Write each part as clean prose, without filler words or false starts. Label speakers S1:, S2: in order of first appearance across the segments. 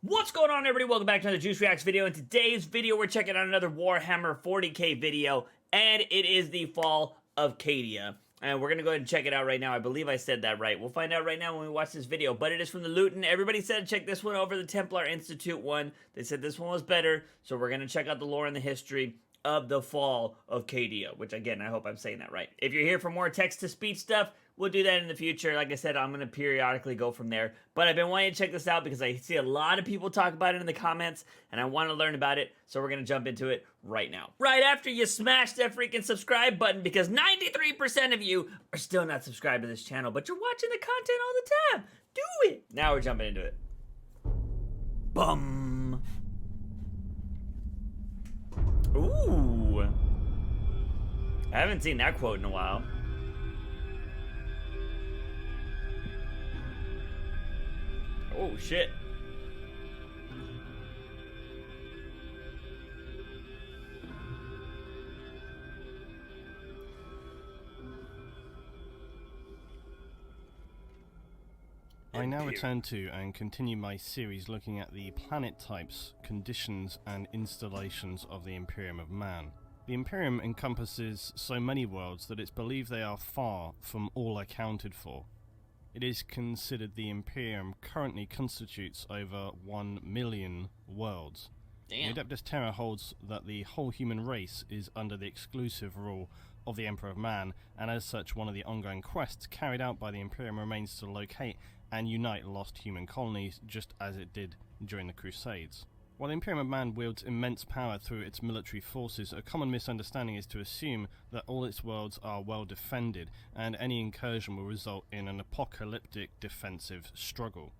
S1: What's going on, everybody? Welcome back to another Juice Reacts video. In today's video, we're checking out another Warhammer 40k video, and it is the fall of CADIA. And we're going to go ahead and check it out right now. I believe I said that right. We'll find out right now when we watch this video. But it is from the Luton. Everybody said check this one over, the Templar Institute one. They said this one was better, so we're going to check out the lore and the history of the fall of CADIA, which, again, I hope I'm saying that right. If you're here for more text-to-speech stuff, we'll do that in the future. Like I said, I'm going to periodically go from there. But I've been wanting to check this out because I see a lot of people talk about it in the comments, and I want to learn about it, so we're going to jump into it right now. Right after you smash that freaking subscribe button, because 93% of you are still not subscribed to this channel, but you're watching the content all the time. Do it! Now we're jumping into it. Bum! Ooh! I haven't seen that quote in a while. Oh, shit.
S2: I now return to and continue my series looking at the planet types, conditions and installations of the Imperium of Man. The Imperium encompasses so many worlds that it's believed they are far from all accounted for. It is considered the Imperium currently constitutes over 1 million worlds.
S1: Damn.
S2: The Adeptus Terra holds that the whole human race is under the exclusive rule of the Emperor of Man, and as such one of the ongoing quests carried out by the Imperium remains to locate and unite lost human colonies, just as it did during the Crusades. While the Imperium of Man wields immense power through its military forces, a common misunderstanding is to assume that all its worlds are well defended, and any incursion will result in an apocalyptic defensive struggle.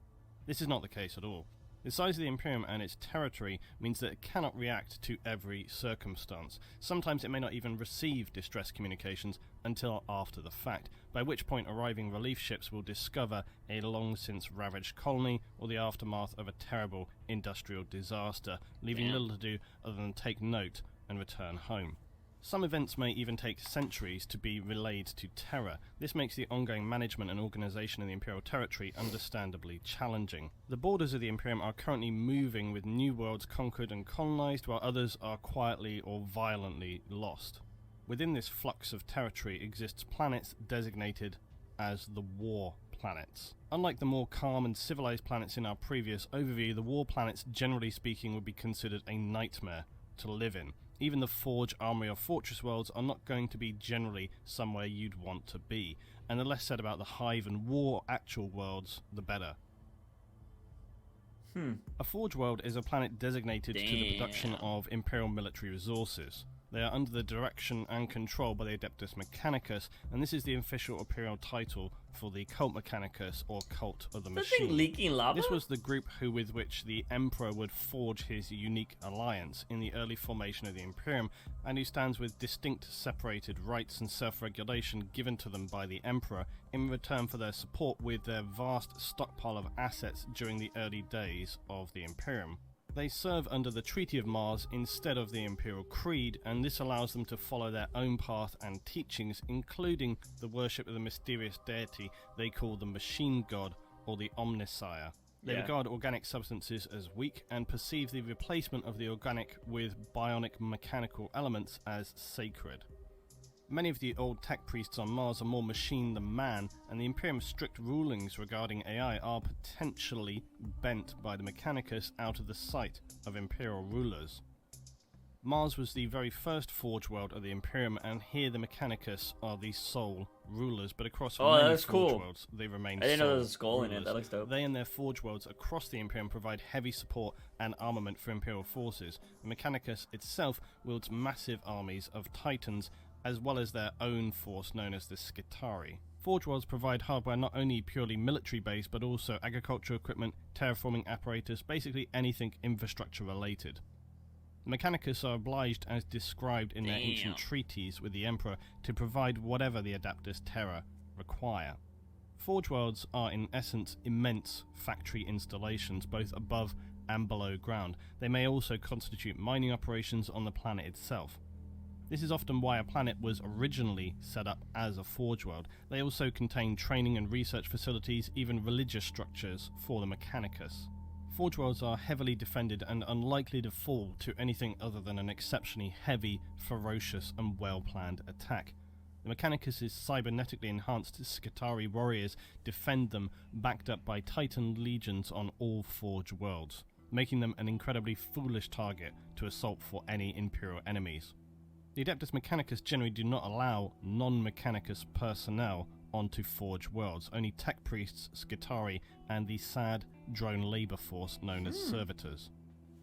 S2: This is not the case at all. The size of the Imperium and its territory means that it cannot react to every circumstance. Sometimes it may not even receive distress communications until after the fact, by which point arriving relief ships will discover a long since ravaged colony or the aftermath of a terrible industrial disaster, leaving little to do other than take note and return home. Some events may even take centuries to be relayed to Terra. This makes the ongoing management and organisation of the Imperial territory understandably challenging. The borders of the Imperium are currently moving, with new worlds conquered and colonised, while others are quietly or violently lost. Within this flux of territory exists planets designated as the War Planets. Unlike the more calm and civilised planets in our previous overview, the War Planets, generally speaking, would be considered a nightmare to live in. Even the Forge, Armory or Fortress worlds are not going to be generally somewhere you'd want to be, and the less said about the Hive and War actual worlds, the better. A Forge world is a planet designated to the production of Imperial military resources. They are under the direction and control by the Adeptus Mechanicus, and this is the official Imperial title for the Cult Mechanicus, or Cult of the Machine.
S1: Leaking lava?
S2: This was the group with which the Emperor would forge his unique alliance in the early formation of the Imperium, and who stands with distinct separated rights and self-regulation given to them by the Emperor in return for their support with their vast stockpile of assets during the early days of the Imperium. They serve under the Treaty of Mars instead of the Imperial Creed, and this allows them to follow their own path and teachings, including the worship of the mysterious deity they call the Machine God, or the Omnisire. They regard organic substances as weak and perceive the replacement of the organic with bionic mechanical elements as sacred. Many of the old tech priests on Mars are more machine than man, and the Imperium's strict rulings regarding AI are potentially bent by the Mechanicus out of the sight of Imperial rulers. Mars was the very first Forge world of the Imperium, and here the Mechanicus are the sole rulers, but across many Forge worlds they remain
S1: I didn't know there was a
S2: skull
S1: in it. That looks dope.
S2: They and their Forge worlds across the Imperium provide heavy support and armament for Imperial forces. The Mechanicus itself wields massive armies of Titans, as well as their own force known as the Skitarii. Forge worlds provide hardware not only purely military based, but also agricultural equipment, terraforming apparatus, basically anything infrastructure related. The Mechanicus are obliged, as described in their ancient treaties with the Emperor, to provide whatever the Adeptus Terra require. Forge worlds are in essence immense factory installations, both above and below ground. They may also constitute mining operations on the planet itself. This is often why a planet was originally set up as a forge world. They also contain training and research facilities, even religious structures for the Mechanicus. Forge Worlds are heavily defended and unlikely to fall to anything other than an exceptionally heavy, ferocious and well-planned attack. The Mechanicus' cybernetically enhanced Skitarii warriors defend them, backed up by Titan legions on all Forge Worlds, making them an incredibly foolish target to assault for any Imperial enemies. The Adeptus Mechanicus generally do not allow non-Mechanicus personnel onto Forge Worlds, only tech priests, Skitarii, and the sad drone labor force known as servitors.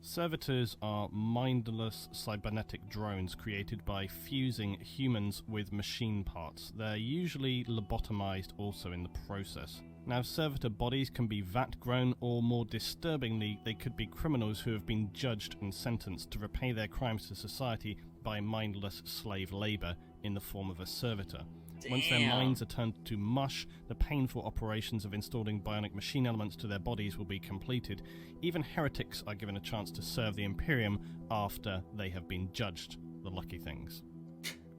S2: Servitors are mindless cybernetic drones created by fusing humans with machine parts. They're usually lobotomized also in the process. Now, servitor bodies can be vat-grown, or more disturbingly, they could be criminals who have been judged and sentenced to repay their crimes to society by mindless slave labor in the form of a servitor. Once their minds are turned to mush, the painful operations of installing bionic machine elements to their bodies will be completed. Even heretics are given a chance to serve the Imperium after they have been judged, the lucky things.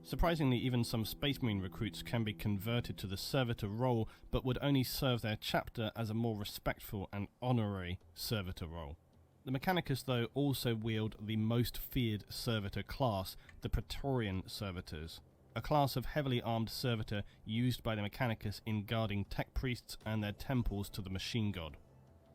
S2: Surprisingly, even some Space Marine recruits can be converted to the servitor role, but would only serve their chapter as a more respectful and honorary servitor role. The Mechanicus, though, also wield the most feared servitor class, the Praetorian Servitors, a class of heavily armed servitor used by the Mechanicus in guarding tech priests and their temples to the machine god.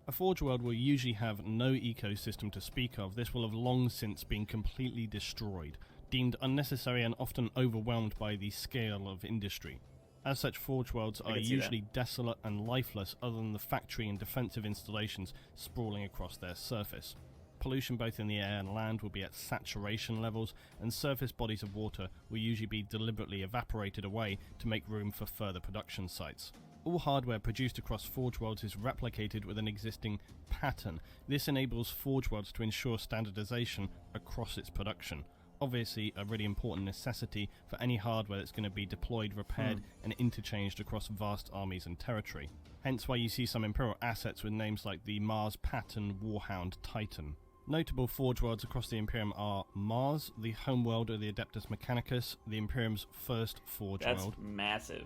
S2: A Forge World will usually have no ecosystem to speak of. This will have long since been completely destroyed, deemed unnecessary and often overwhelmed by the scale of industry. As such, Forge Worlds are usually desolate and lifeless other than the factory and defensive installations sprawling across their surface. Pollution both in the air and land will be at saturation levels, and surface bodies of water will usually be deliberately evaporated away to make room for further production sites. All hardware produced across Forge Worlds is replicated with an existing pattern. This enables Forge Worlds to ensure standardization across its production. Obviously a really important necessity for any hardware that's going to be deployed, repaired and interchanged across vast armies and territory. Hence why you see some Imperial assets with names like the Mars Pattern Warhound Titan. Notable Forge Worlds across the Imperium are Mars, the homeworld of the Adeptus Mechanicus, the Imperium's first Forge World.
S1: That's massive.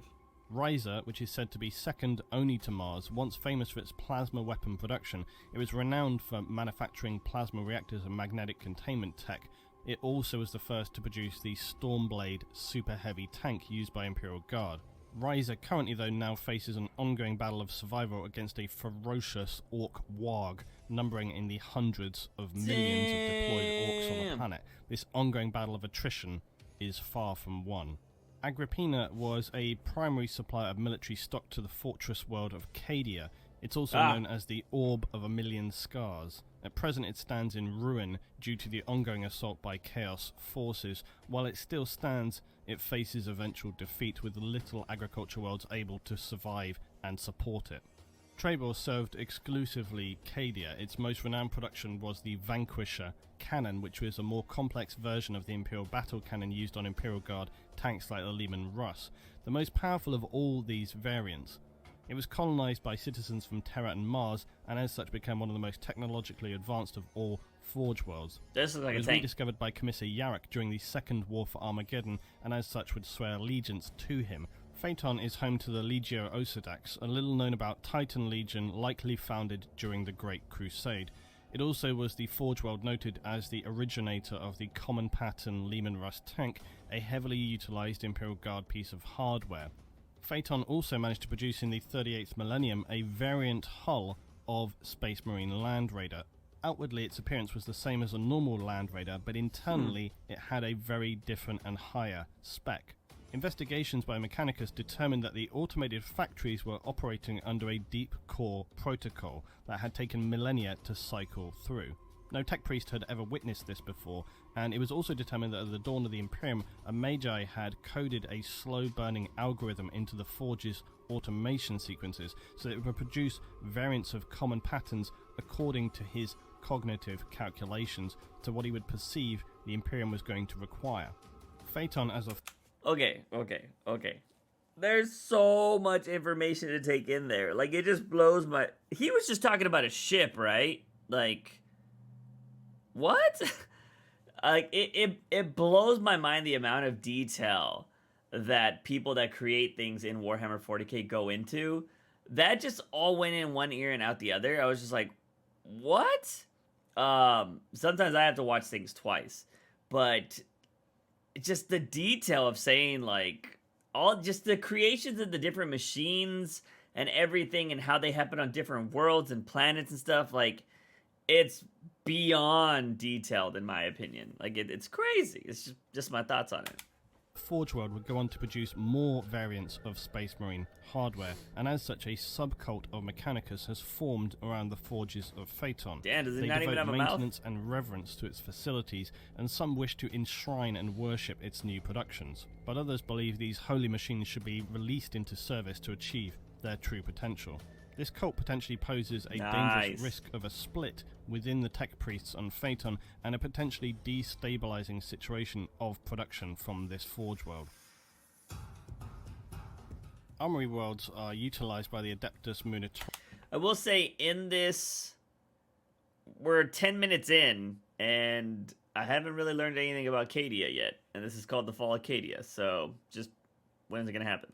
S2: Risa, which is said to be second only to Mars, once famous for its plasma weapon production, it was renowned for manufacturing plasma reactors and magnetic containment tech. It also was the first to produce the Stormblade super heavy tank used by Imperial Guard. Risa currently though now faces an ongoing battle of survival against a ferocious orc warg, numbering in the hundreds of millions of deployed orcs on the planet. This ongoing battle of attrition is far from won. Agrippina was a primary supplier of military stock to the fortress world of CADIA. It's also known as the Orb of a Million Scars. At present it stands in ruin due to the ongoing assault by Chaos forces. While it still stands, it faces eventual defeat, with little agriculture worlds able to survive and support it. Trebor served exclusively CADIA. Its most renowned production was the Vanquisher cannon, which was a more complex version of the Imperial battle cannon used on Imperial Guard tanks like the Lehman Russ, the most powerful of all these variants. It was colonized by citizens from Terra and Mars, and as such became one of the most technologically advanced of all Forge Worlds.
S1: This is like
S2: it was rediscovered by Commissar Yarrick during the Second War for Armageddon, and as such would swear allegiance to him. Phaeton is home to the Legio Osedax, a little known about Titan Legion likely founded during the Great Crusade. It also was the Forge World noted as the originator of the common pattern Lehman Russ tank, a heavily utilized Imperial Guard piece of hardware. Phaeton also managed to produce in the 38th millennium a variant hull of Space Marine Land Raider. Outwardly its appearance was the same as a normal Land Raider, but internally it had a very different and higher spec. Investigations by Mechanicus determined that the automated factories were operating under a deep core protocol that had taken millennia to cycle through. No tech priest had ever witnessed this before, and it was also determined that at the dawn of the Imperium, a Magi had coded a slow-burning algorithm into the Forge's automation sequences so that it would produce variants of common patterns according to his cognitive calculations to what he would perceive the Imperium was going to require. Phaeton as of...
S1: Okay. There's so much information to take in there. Like, it just blows my... He was just talking about a ship, right? Like... What? Like, it blows my mind the amount of detail that people that create things in Warhammer 40k go into. That just all went in one ear and out the other. I was just like, what? Sometimes I have to watch things twice, but just the detail of saying like all just the creations of the different machines and everything and how they happen on different worlds and planets and stuff, like it's beyond detailed in my opinion. Like it's crazy. It's just my thoughts on it.
S2: Forge World would go on to produce more variants of Space Marine hardware, and as such a subcult of Mechanicus has formed around the forges of Phaeton.
S1: Damn, does it
S2: they
S1: not even
S2: devote
S1: have a mouth?
S2: maintenance and reverence to its facilities, and some wish to enshrine and worship its new productions. But others believe these holy machines should be released into service to achieve their true potential. This cult potentially poses a dangerous risk of a split within the tech priests on Phaeton and a potentially destabilizing situation of production from this Forge World. Armory worlds are utilized by the Adeptus Munitorum.
S1: I will say in this, we're 10 minutes in, and I haven't really learned anything about CADIA yet. And this is called the Fall of CADIA, so just when is it going to happen?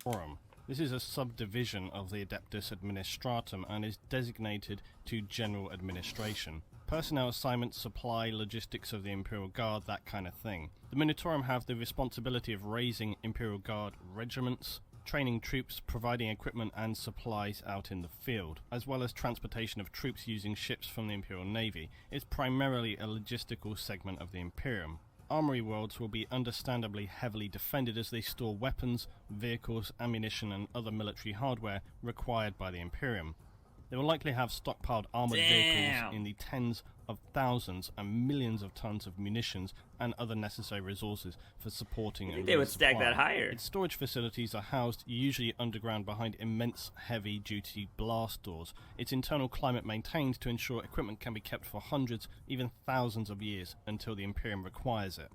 S2: This is a subdivision of the Adeptus Administratum and is designated to general administration. Personnel assignments, supply, logistics of the Imperial Guard, that kind of thing. The Munitorum have the responsibility of raising Imperial Guard regiments, training troops, providing equipment and supplies out in the field, as well as transportation of troops using ships from the Imperial Navy. It's primarily a logistical segment of the Imperium. Armory worlds will be understandably heavily defended as they store weapons, vehicles, ammunition and other military hardware required by the Imperium. They will likely have stockpiled armoured vehicles in the tens of thousands and millions of tons of munitions and other necessary resources for supporting and
S1: they would stack that higher.
S2: Its storage facilities are housed usually underground behind immense heavy-duty blast doors. Its internal climate maintained to ensure equipment can be kept for hundreds, even thousands of years until the Imperium requires it.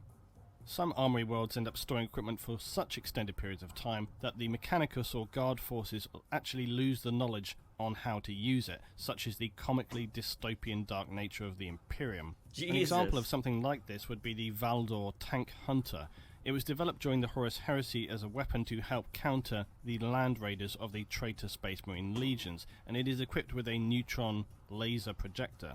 S2: Some armory worlds end up storing equipment for such extended periods of time that the Mechanicus or Guard forces actually lose the knowledge on how to use it, such as the comically dystopian dark nature of the Imperium. An example of something like this would be the Valdor Tank Hunter. It was developed during the Horus Heresy as a weapon to help counter the land raiders of the traitor Space Marine legions, and it is equipped with a neutron laser projector,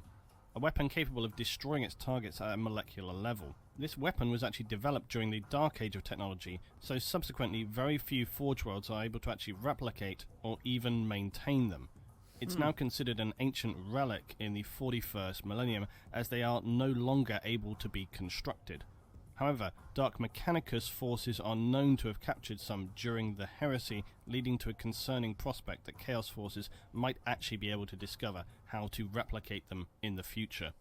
S2: a weapon capable of destroying its targets at a molecular level. This weapon was actually developed during the Dark Age of technology, so subsequently very few Forge worlds are able to actually replicate or even maintain them. It's now considered an ancient relic in the 41st millennium, as they are no longer able to be constructed. However, Dark Mechanicus forces are known to have captured some during the Heresy, leading to a concerning prospect that Chaos forces might actually be able to discover how to replicate them in the future.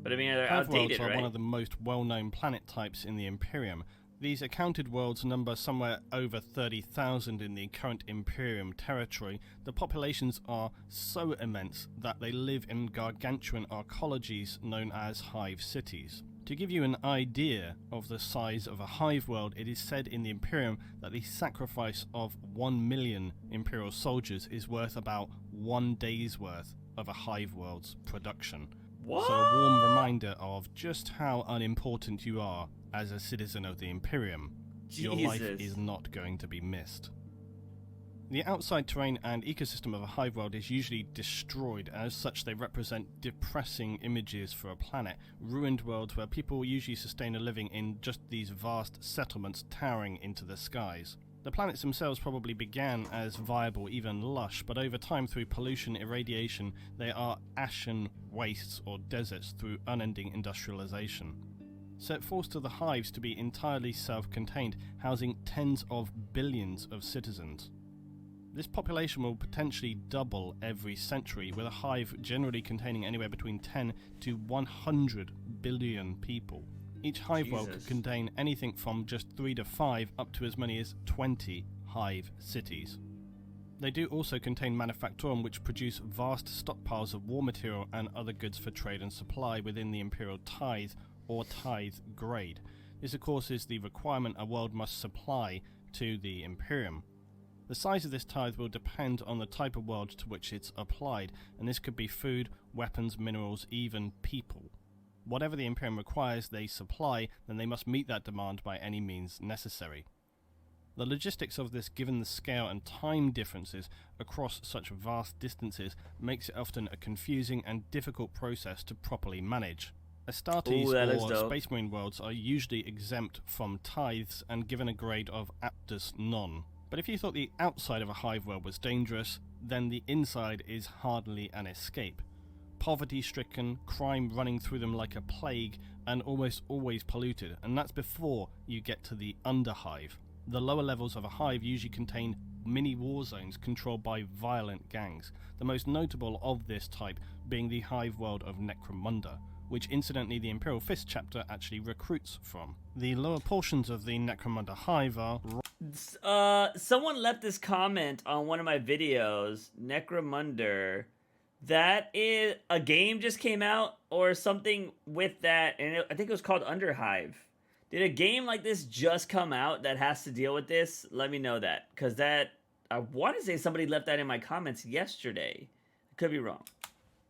S1: But I mean, they're
S2: Hive
S1: outdated,
S2: worlds are
S1: right?
S2: one of the most well-known planet types in the Imperium. These accounted worlds number somewhere over 30,000 in the current Imperium territory. The populations are so immense that they live in gargantuan arcologies known as hive cities. To give you an idea of the size of a hive world, it is said in the Imperium that the sacrifice of 1 million Imperial soldiers is worth about 1 day's worth of a hive world's production.
S1: What?
S2: So a warm reminder of just how unimportant you are as a citizen of the Imperium. Your life is not going to be missed. The outside terrain and ecosystem of a hive world is usually destroyed, and as such they represent depressing images for a planet, ruined worlds where people usually sustain a living in just these vast settlements towering into the skies. The planets themselves probably began as viable, even lush, but over time through pollution, irradiation, they are ashen wastes or deserts through unending industrialization. So it forced the hives to be entirely self-contained, housing tens of billions of citizens. This population will potentially double every century, with a hive generally containing anywhere between 10 to 100 billion people. Each hive world could contain anything from just 3 to 5 up to as many as 20 hive cities. They do also contain manufactorum, which produce vast stockpiles of war material and other goods for trade and supply within the Imperial tithe or tithe grade. This of course is the requirement a world must supply to the Imperium. The size of this tithe will depend on the type of world to which it's applied, and this could be food, weapons, minerals, even people. Whatever the Imperium requires they supply, then they must meet that demand by any means necessary. The logistics of this, given the scale and time differences across such vast distances, makes it often a confusing and difficult process to properly manage. Astartes or Space Marine worlds are usually exempt from tithes and given a grade of aptus non. But if you thought the outside of a hive world was dangerous, then the inside is hardly an escape. Poverty-stricken, crime running through them like a plague, and almost always polluted, and that's before you get to the underhive. The lower levels of a hive usually contain mini war zones controlled by violent gangs, the most notable of this type being the hive world of Necromunda, which incidentally the Imperial Fist chapter actually recruits from. The lower portions of the Necromunda hive are...
S1: Someone left this comment on one of my videos, Necromunda. That is a game just came out or something with that, and I think it was called Underhive. Did a game like this just come out that has to deal with this? Let me know that, because that, I want to say somebody left that in my comments yesterday. I could be wrong.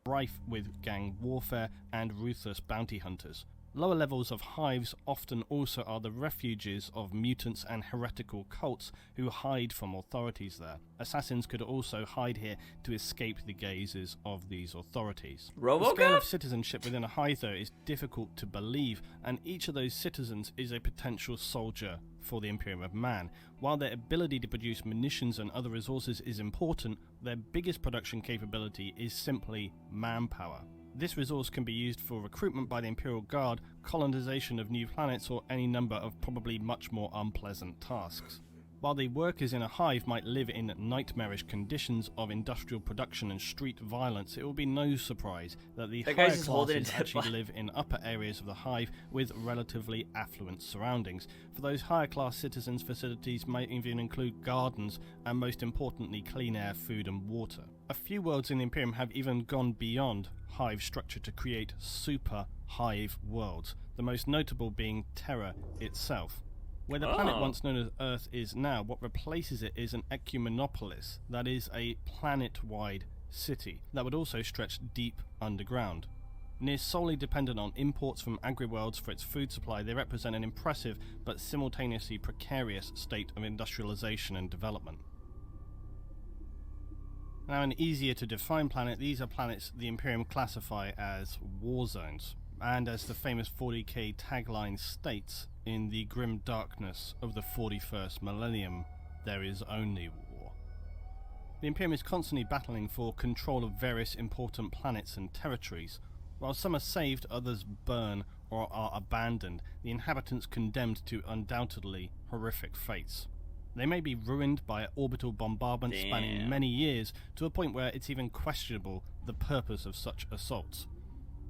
S2: Rife with gang warfare and ruthless bounty hunters. Lower levels of hives often also are the refuges of mutants and heretical cults who hide from authorities there. Assassins could also hide here to escape the gazes of these authorities. The scale of citizenship within a hive, though, is difficult to believe, and each of those citizens is a potential soldier for the Imperium of Man. While their ability to produce munitions and other resources is important, their biggest production capability is simply manpower. This resource can be used for recruitment by the Imperial Guard, colonization of new planets, or any number of probably much more unpleasant tasks. While the workers in a hive might live in nightmarish conditions of industrial production and street violence, it will be no surprise that the higher classes actually live in upper areas of the hive with relatively affluent surroundings. For those higher class citizens, facilities might even include gardens and, most importantly, clean air, food and water. A few worlds in the Imperium have even gone beyond hive structure to create super hive worlds, the most notable being Terra itself. Where the planet once known as Earth is now, what replaces it is an ecumenopolis, that is a planet-wide city that would also stretch deep underground. Near solely dependent on imports from agri-worlds for its food supply, they represent an impressive but simultaneously precarious state of industrialization and development. Now, an easier to define planet, these are planets the Imperium classify as war zones, and as the famous 40k tagline states, in the grim darkness of the 41st millennium, there is only war. The Imperium is constantly battling for control of various important planets and territories. While some are saved, others burn or are abandoned, the inhabitants condemned to undoubtedly horrific fates. They may be ruined by orbital bombardment spanning many years, to a point where it's even questionable the purpose of such assaults.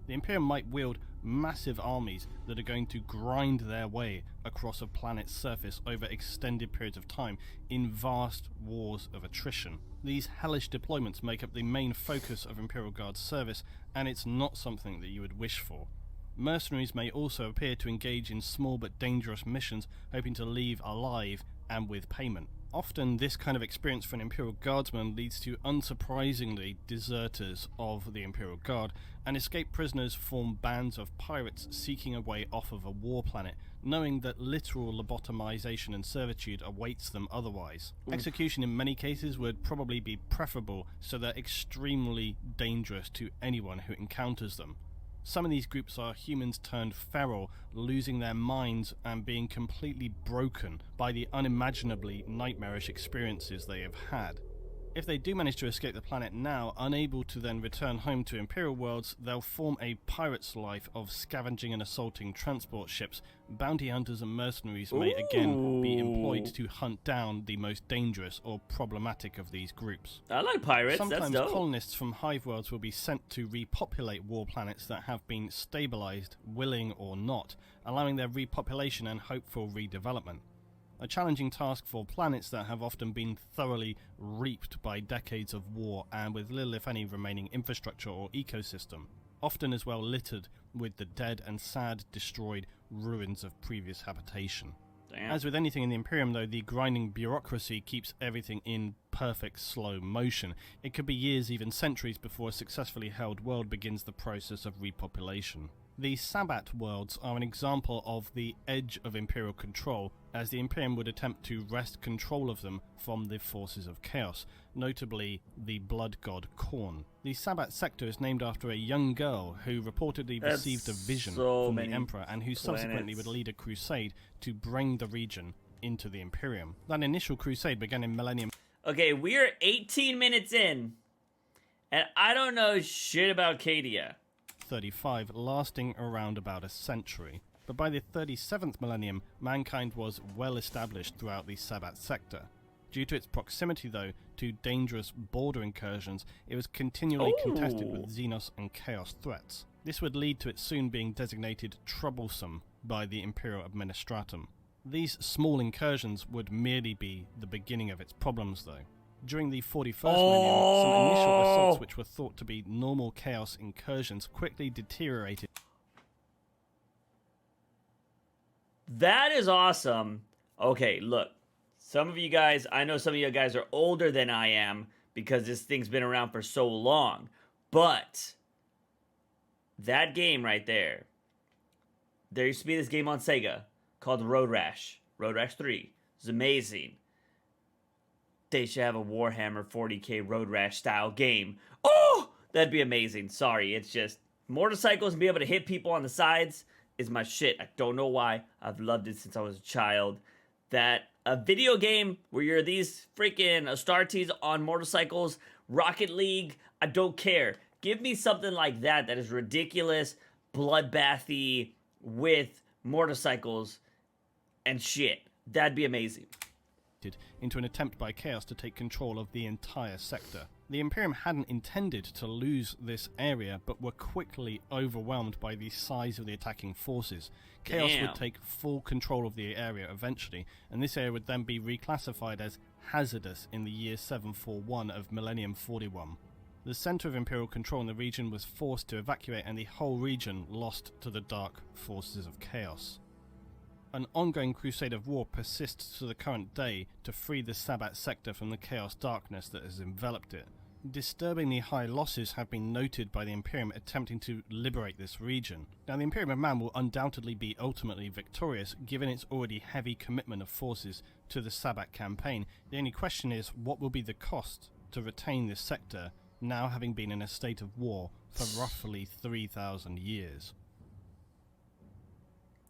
S2: The Imperium might wield massive armies that are going to grind their way across a planet's surface over extended periods of time in vast wars of attrition. These hellish deployments make up the main focus of Imperial Guard service, and it's not something that you would wish for. Mercenaries may also appear to engage in small but dangerous missions, hoping to leave alive and with payment. Often this kind of experience for an Imperial Guardsman leads to, unsurprisingly, deserters of the Imperial Guard, and escaped prisoners form bands of pirates seeking a way off of a war planet, knowing that literal lobotomization and servitude awaits them otherwise. Execution in many cases would probably be preferable, so they're extremely dangerous to anyone who encounters them. Some of these groups are humans turned feral, losing their minds and being completely broken by the unimaginably nightmarish experiences they have had. If they do manage to escape the planet now, unable to then return home to Imperial worlds, they'll form a pirate's life of scavenging and assaulting transport ships. Bounty hunters and mercenaries may again be employed to hunt down the most dangerous or problematic of these groups.
S1: I like pirates.
S2: Sometimes
S1: that's dope.
S2: Colonists from hive worlds will be sent to repopulate war planets that have been stabilized, willing or not, allowing their repopulation and hopeful redevelopment. A challenging task for planets that have often been thoroughly reaped by decades of war and with little if any remaining infrastructure or ecosystem, often as well littered with the dead and sad destroyed ruins of previous habitation.
S1: Damn.
S2: As with anything in the Imperium, though, the grinding bureaucracy keeps everything in perfect slow motion. It could be years, even centuries, before a successfully held world begins the process of repopulation. The Sabbat worlds are an example of the edge of Imperial control, as the Imperium would attempt to wrest control of them from the forces of chaos, notably the blood god Khorne. The Sabbat sector is named after a young girl who reportedly received a vision from the Emperor and who subsequently would lead a crusade to bring the region into the Imperium. That initial crusade began in Millennium.
S1: Okay, we're 18 minutes in, and I don't know shit about CADIA.
S2: 35, lasting around about a century. But by the 37th millennium, mankind was well established throughout the Sabbat sector. Due to its proximity, though, to dangerous border incursions, it was continually contested with Xenos and Chaos threats. This would lead to it soon being designated troublesome by the Imperial Administratum. These small incursions would merely be the beginning of its problems, though. During the 41st millennium, some initial assaults which were thought to be normal Chaos incursions quickly deteriorated.
S1: That is awesome. Okay, look. Some of you guys, I know some of you guys are older than I am because this thing's been around for so long. But that game right there, there used to be this game on Sega called Road Rash 3. It's amazing. They should have a Warhammer 40k Road Rash style game. Oh, that'd be amazing. Sorry, it's just motorcycles and be able to hit people on the sides is my shit. I don't know why. I've loved it since I was a child. That a video game where you're these freaking Astartes on motorcycles, Rocket League, I don't care. Give me something like that that is ridiculous, bloodbathy, with motorcycles and shit. That'd be amazing.
S2: Into an attempt by Chaos to take control of the entire sector. The Imperium hadn't intended to lose this area, but were quickly overwhelmed by the size of the attacking forces. Chaos would take full control of the area eventually, and this area would then be reclassified as hazardous in the year 741 of Millennium 41. The centre of Imperial control in the region was forced to evacuate, and the whole region lost to the dark forces of Chaos. An ongoing crusade of war persists to the current day to free the Sabbat sector from the chaos darkness that has enveloped it. Disturbingly high losses have been noted by the Imperium attempting to liberate this region. Now, the Imperium of Man will undoubtedly be ultimately victorious, given its already heavy commitment of forces to the Sabbat campaign. The only question is, what will be the cost to retain this sector, now having been in a state of war for roughly 3,000 years?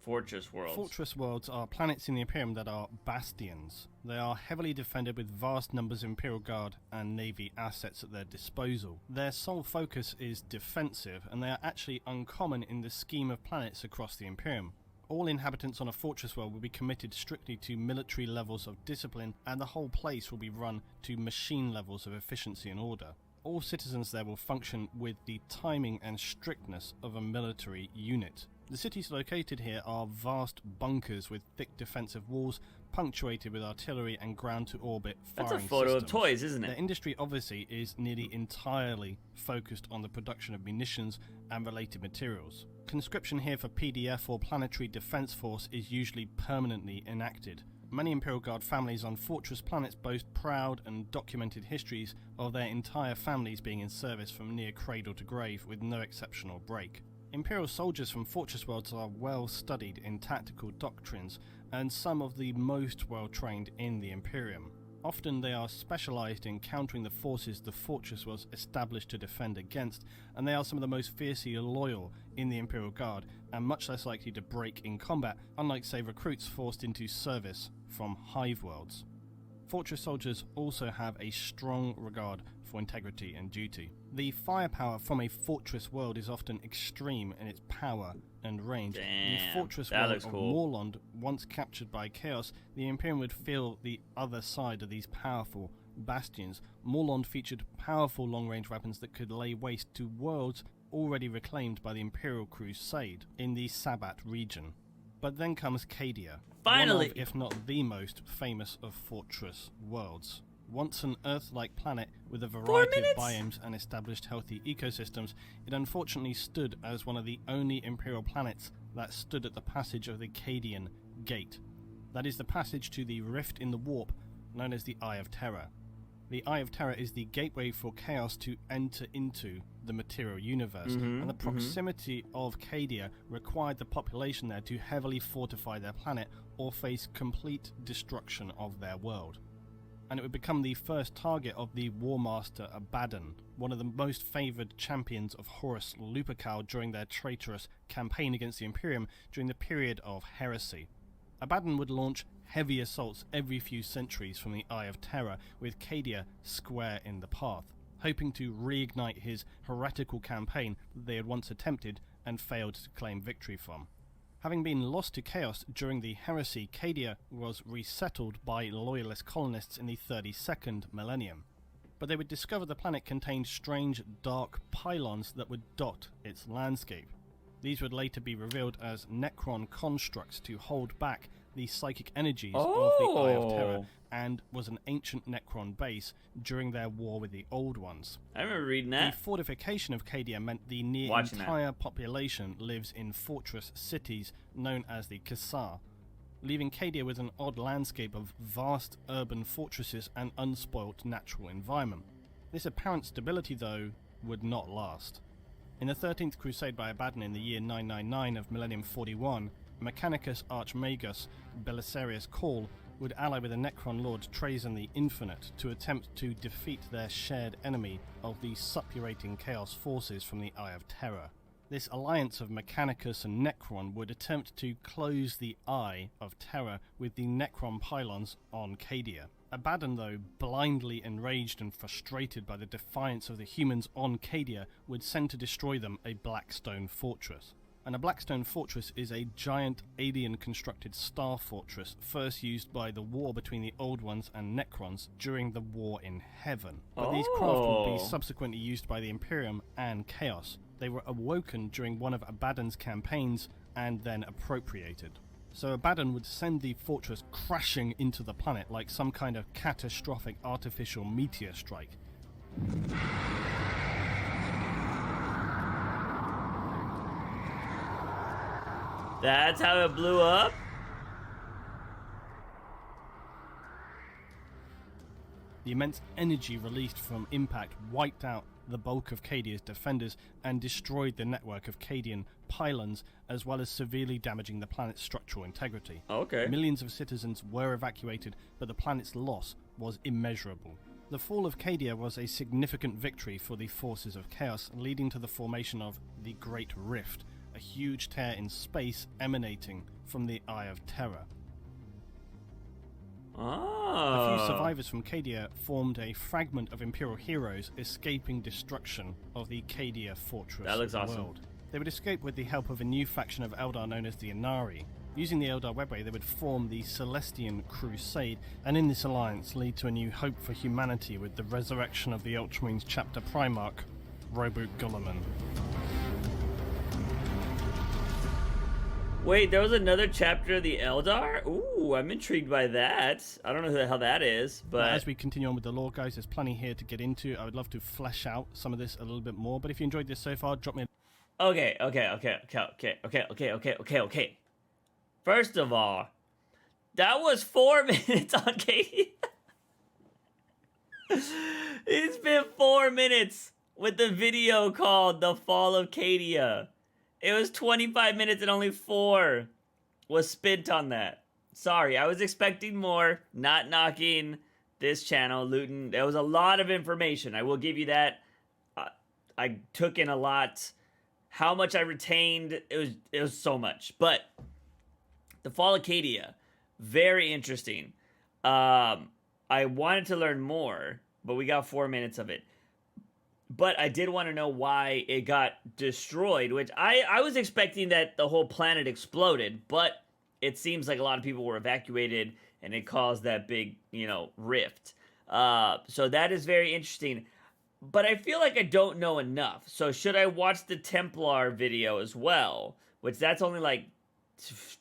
S1: Fortress worlds.
S2: Fortress worlds are planets in the Imperium that are bastions. They are heavily defended with vast numbers of Imperial Guard and Navy assets at their disposal. Their sole focus is defensive, and they are actually uncommon in the scheme of planets across the Imperium. All inhabitants on a fortress world will be committed strictly to military levels of discipline, and the whole place will be run to machine levels of efficiency and order. All citizens there will function with the timing and strictness of a military unit. The cities located here are vast bunkers with thick defensive walls, punctuated with artillery and ground-to-orbit firing systems.
S1: That's a photo of toys, isn't it?
S2: The industry obviously is nearly entirely focused on the production of munitions and related materials. Conscription here for PDF or Planetary Defense Force is usually permanently enacted. Many Imperial Guard families on fortress planets boast proud and documented histories of their entire families being in service from near cradle to grave with no exceptional break. Imperial soldiers from fortress worlds are well studied in tactical doctrines and some of the most well trained in the Imperium. Often they are specialised in countering the forces the fortress was established to defend against, and they are some of the most fiercely loyal in the Imperial Guard and much less likely to break in combat, unlike say recruits forced into service from HIVE worlds. Fortress soldiers also have a strong regard for integrity and duty. The firepower from a fortress world is often extreme in its power and range.
S1: Damn,
S2: the fortress world of Morlond, once captured by Chaos, the Imperium would feel the other side of these powerful bastions. Morlond featured powerful long-range weapons that could lay waste to worlds already reclaimed by the Imperial Crusade in the Sabbat region. But then comes CADIA,
S1: finally,
S2: one of, if not the most famous of fortress worlds. Once an Earth-like planet with a variety of biomes and established healthy ecosystems, it unfortunately stood as one of the only Imperial planets that stood at the passage of the Cadian Gate. That is the passage to the rift in the warp known as the Eye of Terror. The Eye of Terror is the gateway for chaos to enter into the material universe, and the proximity of CADIA required the population there to heavily fortify their planet or face complete destruction of their world. And it would become the first target of the War Master Abaddon, one of the most favoured champions of Horus Lupercal during their traitorous campaign against the Imperium during the period of heresy. Abaddon would launch heavy assaults every few centuries from the Eye of Terror, with CADIA square in the path, hoping to reignite his heretical campaign that they had once attempted and failed to claim victory from. Having been lost to chaos during the heresy, CADIA was resettled by loyalist colonists in the 32nd millennium. But they would discover the planet contained strange, dark pylons that would dot its landscape. These would later be revealed as Necron constructs to hold back the psychic energies of the Eye of Terror, and was an ancient Necron base during their war with the Old Ones.
S1: I remember reading that.
S2: The fortification of CADIA meant the near entire population lives in fortress cities known as the Cassar, leaving CADIA with an odd landscape of vast urban fortresses and unspoilt natural environment. This apparent stability, though, would not last. In the 13th Crusade by Abaddon in the year 999 of Millennium 41, Mechanicus Archmagus Belisarius Cawl would ally with the Necron Lord Trazyn the Infinite to attempt to defeat their shared enemy of the suppurating Chaos forces from the Eye of Terror. This alliance of Mechanicus and Necron would attempt to close the Eye of Terror with the Necron pylons on CADIA. Abaddon, though, blindly enraged and frustrated by the defiance of the humans on CADIA, would send to destroy them a Blackstone fortress. And a Blackstone fortress is a giant alien-constructed star fortress first used by the war between the Old Ones and Necrons during the War in Heaven. But these craft would be subsequently used by the Imperium and Chaos. They were awoken during one of Abaddon's campaigns and then appropriated. So Abaddon would send the fortress crashing into the planet like some kind of catastrophic artificial meteor strike.
S1: That's how it blew up?
S2: The immense energy released from impact wiped out the bulk of CADIA's defenders and destroyed the network of CADIAN pylons, as well as severely damaging the planet's structural integrity.
S1: Okay.
S2: Millions of citizens were evacuated, but the planet's loss was immeasurable. The fall of CADIA was a significant victory for the forces of Chaos, leading to the formation of the Great Rift, a huge tear in space emanating from the Eye of Terror. A few survivors from CADIA formed a fragment of Imperial heroes escaping destruction of the CADIA fortress
S1: that looks awesome.
S2: world. They would escape with the help of a new faction of Eldar known as the ARMOURY. Using the Eldar webway, they would form the Celestian Crusade, and in this alliance lead to a new hope for humanity with the resurrection of the Ultramarines chapter Primarch, Roboute Guilliman.
S1: Wait, there was another chapter of the Eldar? Ooh, I'm intrigued by that. I don't know who the hell that is, but...
S2: As we continue on with the lore, guys, there's plenty here to get into. I would love to flesh out some of this a little bit more, but if you enjoyed this so far, drop me a...
S1: Okay. First of all, that was 4 minutes on Katie. It's been 4 minutes with the video called The Fall of CADIA. It was 25 minutes and only 4 was spent on that. Sorry, I was expecting more. Not knocking this channel, Luton. There was a lot of information. I will give you that. I took in a lot. How much I retained, it was so much. But The Fall of CADIA, very interesting. I wanted to learn more, but we got 4 minutes of it. But I did want to know why it got destroyed, which I was expecting that the whole planet exploded, but it seems like a lot of people were evacuated and it caused that big, rift. So that is very interesting. But I feel like I don't know enough. So should I watch the Templar video as well? Which that's only like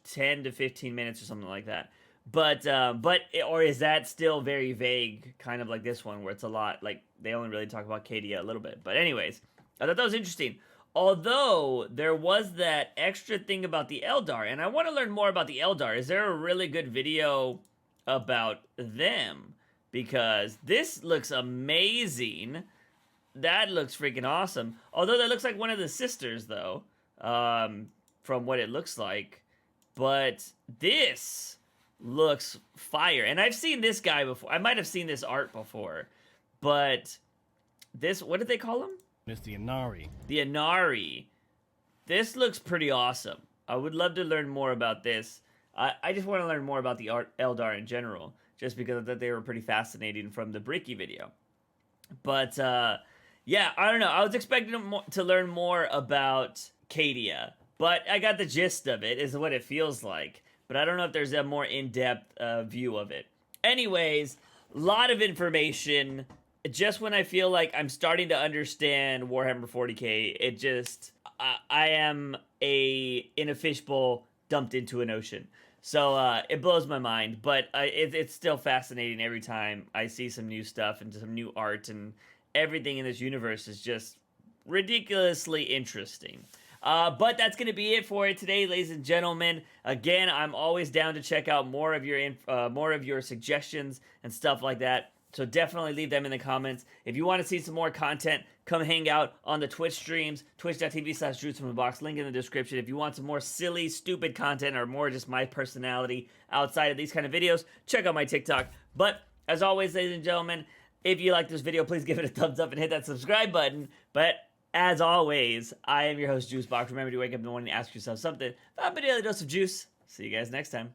S1: 10 to 15 minutes or something like that. Or is that still very vague, kind of like this one, where it's a lot, like, they only really talk about CADIA a little bit. But anyways, I thought that was interesting. Although, there was that extra thing about the Eldar, and I want to learn more about the Eldar. Is there a really good video about them? because this looks amazing. That looks freaking awesome. Although that looks like one of the sisters, though, from what it looks like. But this looks fire. And I've seen this guy before. I might have seen this art before. But this, what did they call him?
S2: It's the Inari.
S1: The Inari. This looks pretty awesome. I would love to learn more about this. I just want to learn more about the Eldar in general, just because I thought they were pretty fascinating from the Bricky video. But, yeah, I don't know. I was expecting to learn more about CADIA, but I got the gist of it, is what it feels like. But I don't know if there's a more in-depth view of it. Anyways, a lot of information. Just when I feel like I'm starting to understand Warhammer 40k, it just... I am in a fishbowl dumped into an ocean. So it blows my mind, but it's still fascinating every time I see some new stuff and some new art, and everything in this universe is just ridiculously interesting. But that's going to be it for it today, ladies and gentlemen. Again, I'm always down to check out more of your suggestions and stuff like that. So definitely leave them in the comments. If you want to see some more content, come hang out on the Twitch streams, twitch.tv/JUICEfromtheBOX, link in the description. If you want some more silly, stupid content or more just my personality outside of these kind of videos, check out my TikTok. But as always, ladies and gentlemen, if you like this video, please give it a thumbs up and hit that subscribe button. But as always, I am your host, JUICEbox. Remember to wake up in the morning and ask yourself something about a daily dose of juice. See you guys next time.